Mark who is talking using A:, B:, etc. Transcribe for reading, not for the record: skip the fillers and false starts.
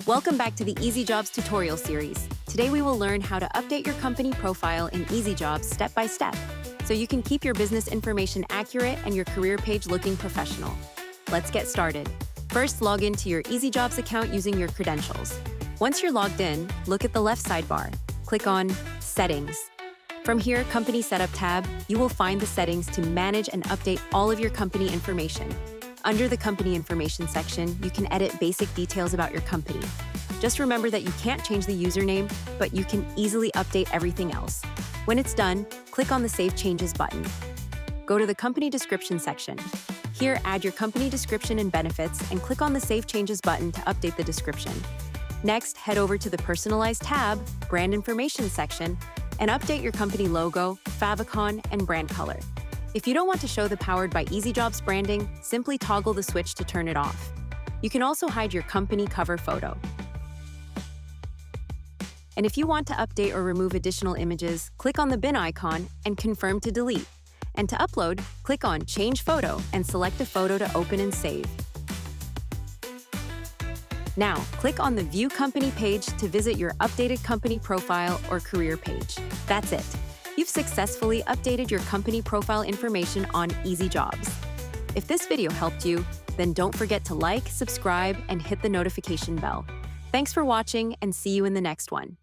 A: Welcome back to the EasyJobs tutorial series. Today we will learn how to update your company profile in EasyJobs step by step, so you can keep your business information accurate and your career page looking professional. Let's get started. First, log into your EasyJobs account using your credentials. Once you're logged in, look at the left sidebar. Click on Settings. From here, Company Setup tab, you will find the settings to manage and update all of your company information. Under the Company Information section, you can edit basic details about your company. Just remember that you can't change the username, but you can easily update everything else. When it's done, click on the Save Changes button. Go to the Company Description section. Here, add your company description and benefits and click on the Save Changes button to update the description. Next, head over to the Personalize tab, Brand Information section, and update your company logo, favicon, and brand color. If you don't want to show the Powered by EasyJobs branding, simply toggle the switch to turn it off. You can also hide your company cover photo. And if you want to update or remove additional images, click on the bin icon and confirm to delete. And to upload, click on Change Photo and select a photo to open and save. Now, click on the View Company page to visit your updated company profile or career page. That's it. You've successfully updated your company profile information on EasyJobs. If this video helped you, then don't forget to like, subscribe, and hit the notification bell. Thanks for watching, and see you in the next one.